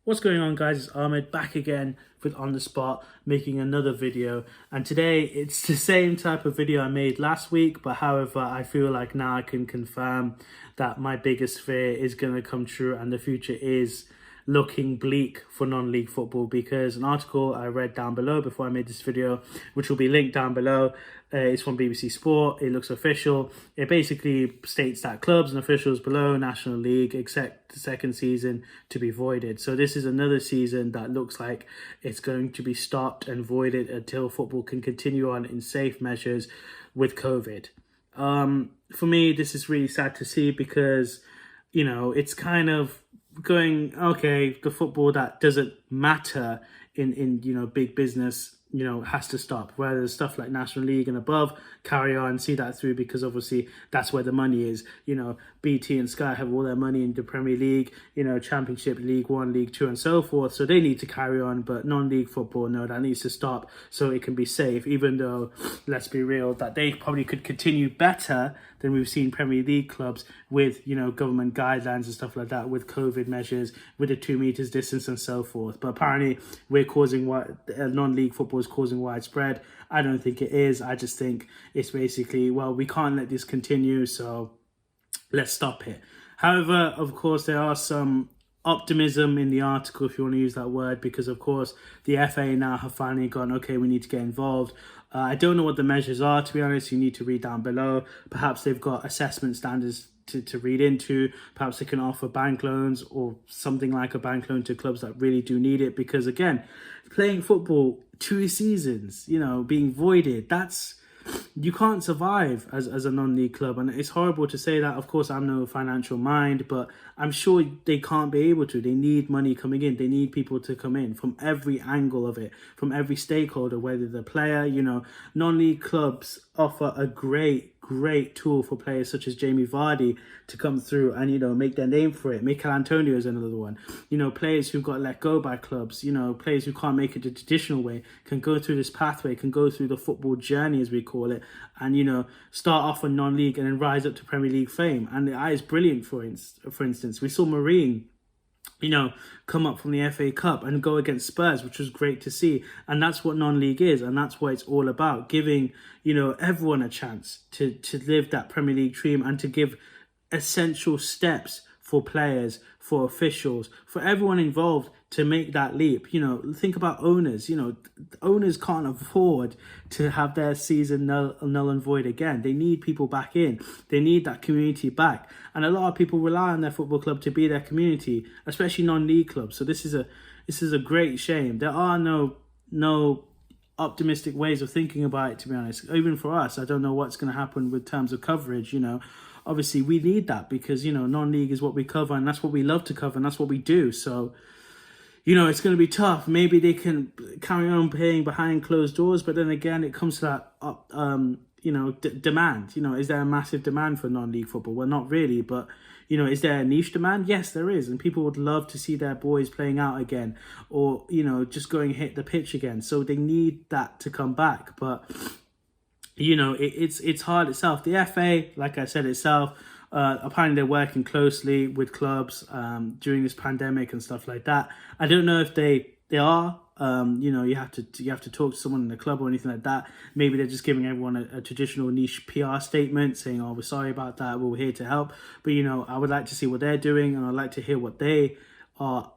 What's going on, guys? It's Ahmed back again with On The Spot, making another video. And today it's the same type of video I made last week, but however, I feel like now I can confirm that my biggest fear is going to come true and the future is looking bleak for non-league football, because an article I read down below before I made this video, which will be linked down below, it's from BBC Sport. It looks official. It basically states that clubs and officials below National League expect the second season to be voided. So this is another season that looks like it's going to be stopped and voided until football can continue on in safe measures with COVID. For me, this is really sad to see because, you know, it's kind of going, okay, the football that doesn't matter in you know, big business, you know, has to stop. Whereas stuff like National League and above, carry on, see that through, because obviously that's where the money is. You know, BT and Sky have all their money in the Premier League, you know, Championship, League One, League Two and so forth. So they need to carry on, but non-league football, no, that needs to stop so it can be safe, even though, let's be real, that they probably could continue better than we've seen Premier League clubs with, you know, government guidelines and stuff like that, with COVID measures, with the 2 meters distance and so forth. But apparently we're causing what non-league football is causing widespread. I don't think it is. I just think it's basically, well, we can't let this continue, so let's stop it. However, of course, there are some optimism in the article, if you want to use that word, because of course the FA now have finally gone, okay, we need to get involved. I don't know what the measures are, to be honest. You need to read down below. Perhaps they've got assessment standards to read into. Perhaps they can offer bank loans or something like a bank loan to clubs that really do need it, because again, playing football 2 seasons, you know, being voided, that's, you can't survive as a non-league club. And it's horrible to say that. Of course, I'm no financial mind, but I'm sure they can't be able to. They need money coming in. They need people to come in from every angle of it, from every stakeholder, whether the player, you know, non-league clubs offer a great tool for players such as Jamie Vardy to come through and, you know, make their name for it. Mikel Antonio is another one. You know, players who got let go by clubs, you know, players who can't make it the traditional way can go through this pathway, can go through the football journey, as we call it, and, you know, start off on non-league and then rise up to Premier League fame. And that is brilliant. For instance, we saw Marine, you know, come up from the FA Cup and go against Spurs, which was great to see. And that's what non-league is, and that's what it's all about, giving, you know, everyone a chance to live that Premier League dream and to give essential steps for players, for officials, for everyone involved to make that leap. You know, think about owners. You know, owners can't afford to have their season null and void again. They need people back in. They need that community back. And a lot of people rely on their football club to be their community, especially non-league clubs. So this is a great shame. There are no optimistic ways of thinking about it, to be honest. Even for us, I don't know what's going to happen with terms of coverage, you know. Obviously, we need that because, you know, non-league is what we cover and that's what we love to cover and that's what we do. So, you know, it's going to be tough. Maybe they can carry on paying behind closed doors, but then again, it comes to that, you know, demand. You know, is there a massive demand for non-league football? Well, not really, but, you know, is there a niche demand? Yes, there is. And people would love to see their boys playing out again or, you know, just going hit the pitch again. So they need that to come back. But, you know, it's hard itself. The FA, like I said itself, apparently they're working closely with clubs during this pandemic and stuff like that. I don't know if they are. You know, you have to talk to someone in the club or anything like that. Maybe they're just giving everyone a traditional niche PR statement saying, "Oh, we're sorry about that. We're here to help." But, you know, I would like to see what they're doing, and I'd like to hear what they are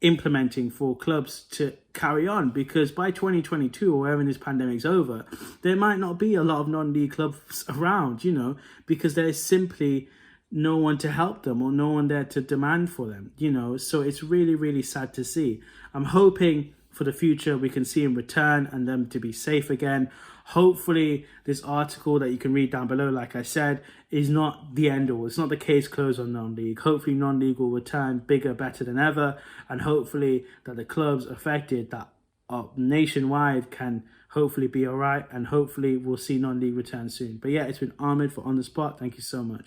implementing for clubs to carry on, because by 2022 or whenever this pandemic's over, there might not be a lot of non-league clubs around, you know, because there's simply no one to help them or no one there to demand for them, you know. So it's really, really sad to see. I'm hoping for the future we can see them return and them to be safe again. Hopefully this article that you can read down below, like I said, is not the end all. It's not the case closed on non-league. Hopefully non-league will return bigger, better than ever, and hopefully that the clubs affected that are nationwide can hopefully be all right, and hopefully we'll see non-league return soon. But yeah, it's been Ahmed for On The Spot. Thank you so much.